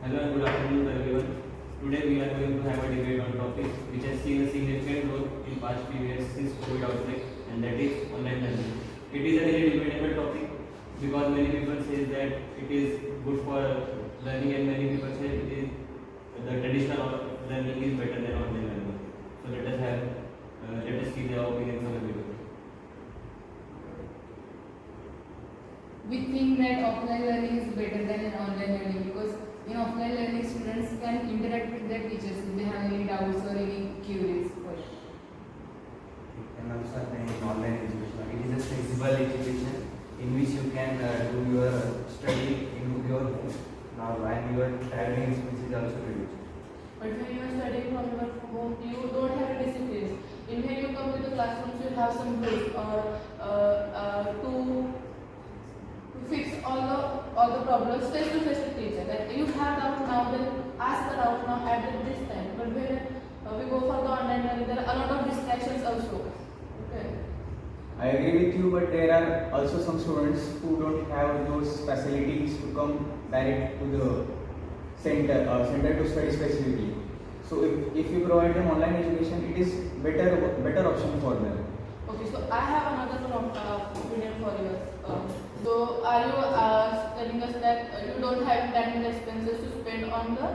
Hello and good afternoon to everyone. Today we are going to have a debate on topic which has seen a significant growth in past few years since COVID outbreak, and that is online learning. It is a very debatable topic because many people say that it is good for learning and many people say it is the traditional learning is better than online learning. So let us see the opinions of everyone. We think that offline learning is better than an online learning because in offline learning students can interact with their teachers if they have any doubts or any queries for it. And also in online education, it is a flexible education in which you can do your study in your home. Now, when you are traveling, which is also reduced. But when you are studying from your home, you don't have a discipline. In when you come to the classrooms, you have some rules or to fix all the problems face to face with teacher. That you have doubt now, then ask the doubt now at this time. But when we go for the online learning, there are a lot of distractions also. Okay. I agree with you, but there are also some students who don't have those facilities to come direct to the center to study specifically. So if you provide them online education, it is better option for them. Okay, so I have another opinion for you. So are you telling us that you don't have that many expenses to spend on the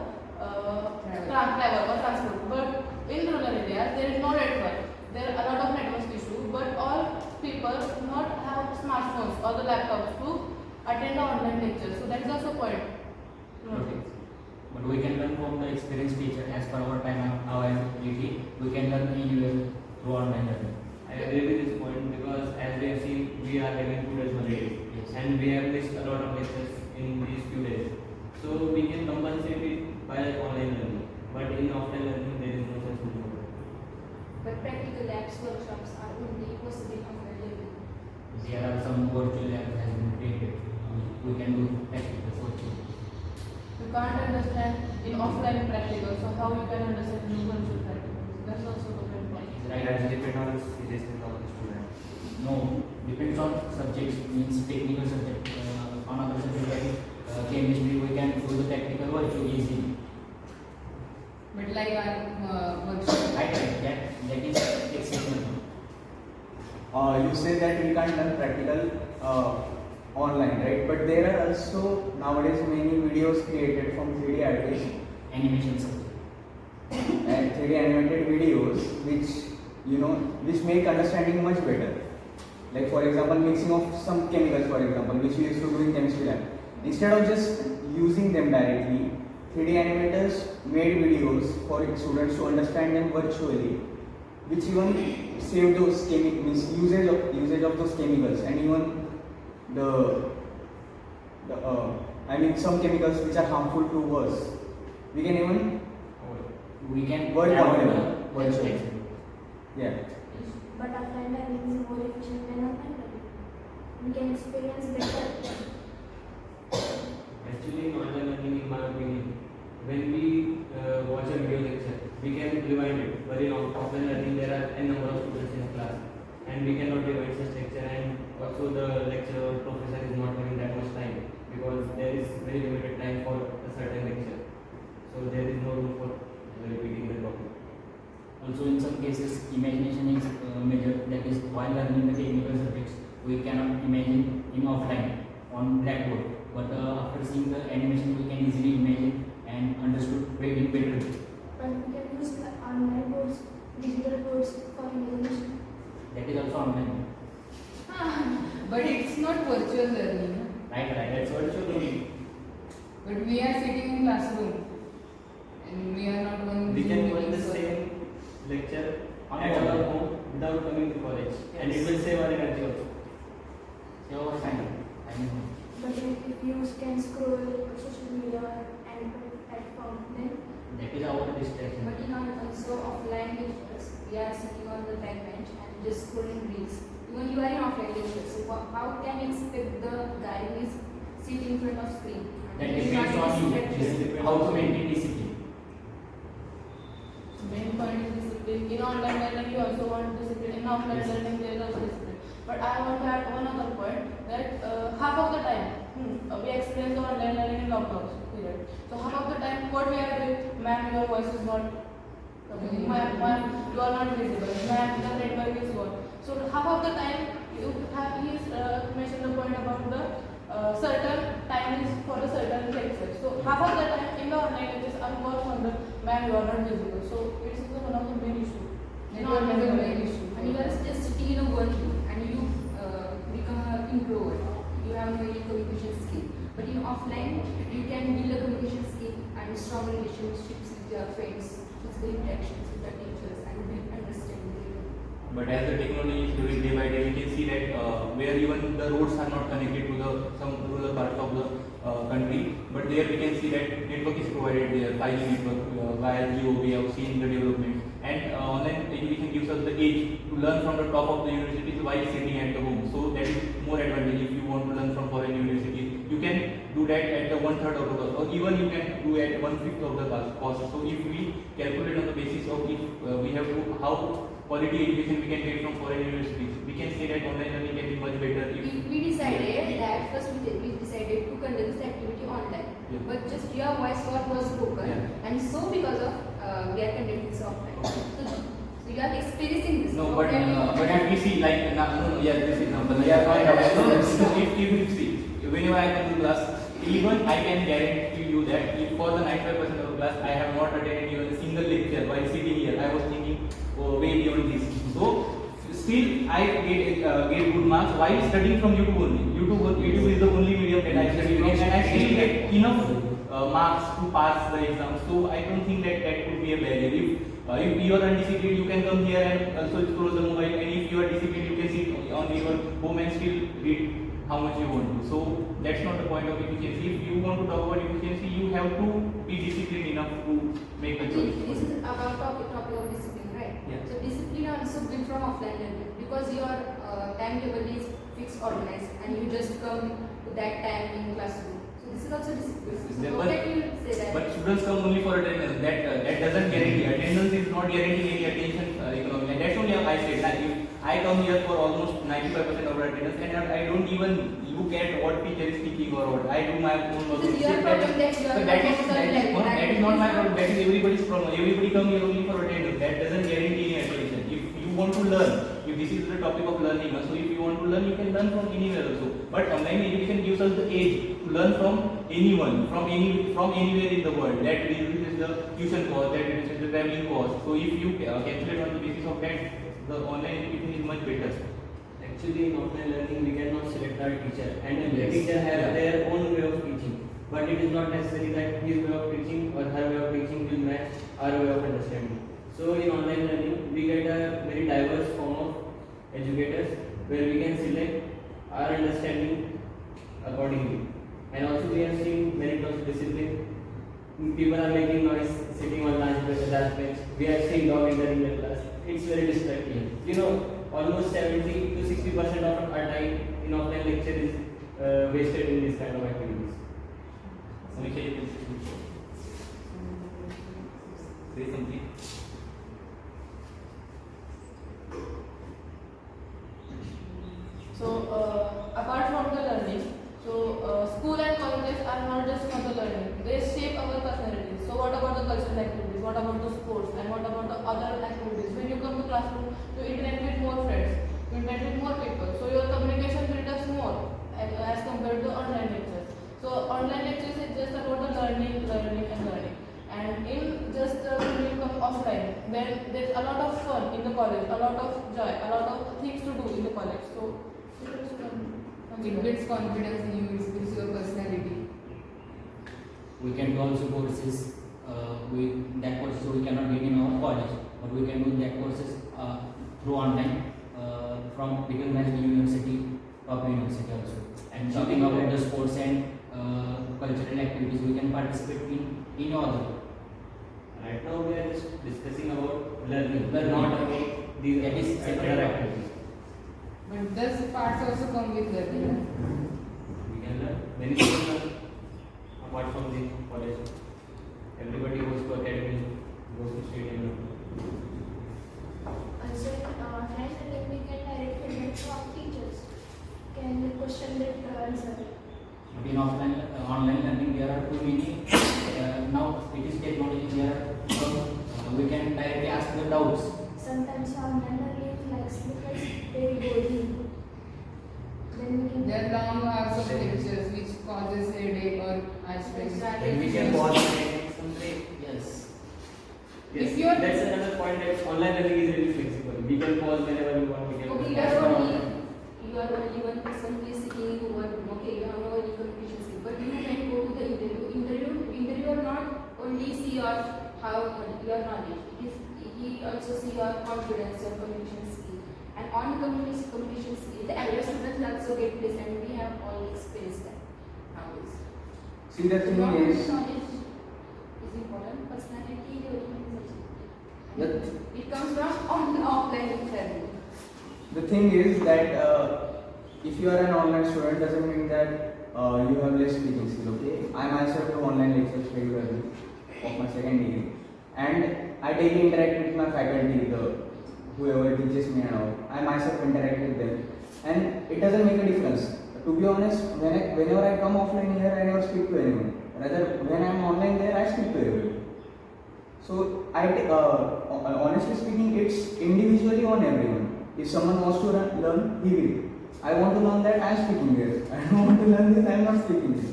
travel or transport? But in rural areas, there is no network. There are a lot of network issues, but all people do not have smartphones or the laptops to attend the online lectures. So that is also point. Okay. But we can learn from the experienced teacher as per our time and our ability. We can learn anywhere through online learning. I agree with this point because as we have seen, we are having 2 days holidays. Yes. And we have missed a lot of lectures in these few days. So we can compensate it by online learning. But in offline learning, there is no such thing. But practical labs workshops are only possible available. There are some virtual labs has been created. We can do practical virtual. You can't understand in offline practical, so how you can understand in virtual practical? That's also the main point. Right. It depends on the seriousness of the student. No, depends on subjects, means technical subject. On other subject like chemistry, we can do the technical virtual easily. But like our workshop. Right. That is exceptional. You say that we can't learn practical online, right? But there are also nowadays many videos created from 3D artists Animation subject. and 3D animated videos which make understanding much better. Like for example, mixing of some chemicals, for example, which we used to do in chemistry lab. Instead of just using them directly, 3D animators made videos for students to understand them virtually, which even save those usage of those chemicals, and even some chemicals which are harmful to us. We can even We can work on avoid them the virtually. virtual. Yeah. But offline learning is more efficient than online learning. We can experience better. Actually, in online learning, in my opinion, when we watch a video lecture, we can rewind it. But in offline learning, there are n number of students in class, and we cannot rewind such lecture. And also, the lecturer or professor is not having that much time because there is very limited time for a certain lecture. So there is no room for repeating the topic. Also, in some cases, imagination is major. That is, while learning the technical subjects, we cannot imagine in offline on blackboard. But after seeing the animation, we can easily imagine and understood very better. But we can use the online boards, digital boards for imagination. That is also online. But it's not virtual learning. Right. That's what should be. But we are sitting in classroom and we are not going We to can watch the meetings or- same lecture On at our mobile. home without coming to college, and it Yes. will save our energy also. So, time. But if you can scroll social media and platform, then That is our distraction. but in our also offline lectures, we are sitting on the back bench and just scrolling reels. Even you are in offline lectures, so how can you expect the guy who is sitting in front of screen? That He is not depends on you. distracted. How to maintain discipline. main point is discipline. In online learning, you also want discipline. In offline Yes. learning, there is also discipline. But I want to add one other point that half of the time we experience the online learning in lockdown period. So half of the time ma'am, your voice is not coming. Ma'am, you are not visible. Ma'am, the network is gone. So half of the time you have he's mentioned the point about the certain time is for the certain lecture. So half of the time in the online lectures I'm more from the ma'am, you are not visible. So it's one of the main issue. Network is a main issue. And you are just sitting in a one room and you become an introvert. You have no any communication skill. But in offline, you can build a communication skill and strong relationships with your friends, physical interactions with the teachers, and build understanding. But as the technology is growing day by day, we can see that where even the roads are not connected to the some rural parts of the country, but there we can see that network is provided there, 5G network via Jio. We have seen the development, and online education gives us the edge to learn from the top of the universities while sitting at the home. So that is more advantage if you want to learn from foreign universities. You can do that at the 1/3 of the cost, or even you can do at 1/5 of the cost. So if we calculate on the basis of if we have to how quality education we can get from foreign universities, we can say that online learning can be much better if We decided that first we decided to conduct this activity online. Yeah. But just your voice was broken, Yeah. and so because of we are conducting this offline. So you are experiencing this. no, How can you- but if we see like yeah, this is number. Yeah, fine. If you see, whenever I come to class, even I can guarantee you that if for the 95% of the class I have not attended even a single lecture while sitting here. I was thinking way beyond this. So still I get good marks while studying from YouTube only. YouTube is the only medium that I study from, and I still get enough marks to pass the exam. So I don't think that that could be a barrier. If you are undisciplined, you can come here and also scroll the mobile, and if you are disciplined, you can sit on your home and still read how much you want to. So that's not the point of efficiency. If you want to talk about efficiency, you have to be disciplined enough to make a choice. This is about topic of discipline, right? Yeah. So discipline also built from offline learning because your timetable is fixed, organized, and you just come to that time in classroom. So this is also discipline. So how can you say that? But students come only for attendance. That doesn't guarantee. Attendance is not guaranteeing any attention economy. And that's only how I said. Like if I come here for almost 95% of attendance, and I don't even look at what teacher is teaching or what. I do my own work. This is your problem that you are So not focused on learning. that is not my problem. That is everybody's problem. Everybody come here only for attendance. That doesn't guarantee any attention. If you want to learn, if this is the topic of learning, so if you want to learn, you can learn from anywhere also. But online education gives us the edge to learn from anyone, from anywhere in the world. That reduces the tuition cost, that reduces the traveling cost. So if you calculate on the basis of that, the online education is much better. Actually, in offline learning, we cannot select our teacher, and every Yes. teacher has Yeah. their own way of teaching. But it is not necessary that his way of teaching or her way of teaching will match our way of understanding. So, in online learning, we get a very diverse form of educators where we can select our understanding accordingly. And also, we have seen merit-based discipline. People are making noise sitting on last bench. We have seen dog entering the class. It's very distracting. You know, almost 70 to 60% of our time in offline lecture is wasted in this kind of activities. Sameksha, you can say something. So apart from the learning, school and colleges are not just for the learning. They shape our personalities. So what about the cultural activities? What about the sports? And what about the other activities? When you come to classroom, you interact with more friends. You interact with more people. So your communication builds up more as compared to online lectures. So online lectures is just about the learning. And in just when you come offline, then there's a lot of fun in the college, a lot of joy, a lot of things to do in the college. So It builds confidence in you, it builds your personality. We can do also courses. That courses we cannot get in our college, but we can do that courses through online from recognized university, top university also. And talking about the sports and cultural activities, we can participate in other. Right now, we are just discussing about learning, Learning. not about these That is separate other activities. But those parts also come with learning. We can learn many things learn apart from the college. Everybody goes to academy, goes to stadium. Also, in online learning, we get direct feedback from teachers. Can the question that answer? But in online learning, there are too many. Now it is technology. There are Then we can pause and take some break. Yes. Yes, If you are- that's another point that online learning is really flexible. We can pause whenever we want. We can Okay, you are only one person who is sitting over. Okay, you have no any communication skill, but you can go to the interview or not only see your how your knowledge. He also see your confidence, your communication skill, and on communication skill, the average students also get placed, and we have all experienced that nowadays. See, the thing Not only is, knowledge is important, personality development is also That- important. And it comes from offline learning. the thing is that if you are an online student, doesn't mean that you have less speaking skill. Okay, I myself do online lectures regularly of my second degree, and I daily interact with my faculty, whoever teaches me and all. I myself interact with them, and it doesn't make a difference. To be honest, whenever I come offline here, I never speak to anyone. Rather, when I am online there, I speak to everyone. So, honestly speaking, it's individually on everyone. If someone wants to learn, he will. I want to learn that, I am speaking there. I don't want to learn this, I am not speaking this.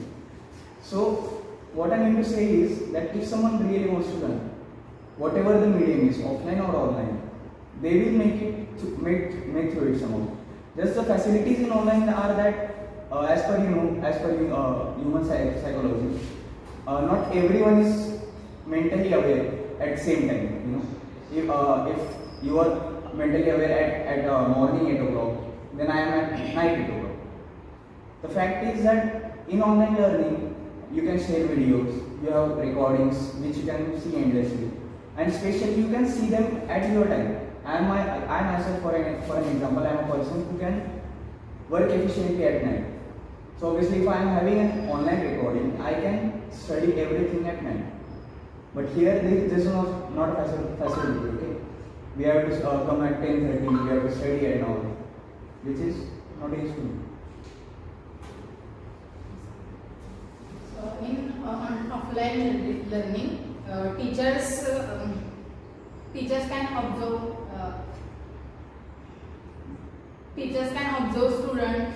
So, what I mean to say is that if someone really wants to learn, whatever the medium is, offline or online, they will make through it somehow. Just the facilities in online are that, as per human psychology, not everyone is mentally aware at the same time. If you are mentally aware at morning 8 o'clock, then I am at night 8 o'clock. The fact is that in online learning, you can share videos, you have recordings which you can see endlessly, and especially you can see them at your time. I myself, for an example, I am a person who can work efficiently at night. So obviously, if I am having an online recording, I can study everything at night. But here, this is not a facility. Okay, we have to come at 10:30. We have to study at all, which is not useful. So in offline learning, teachers can observe students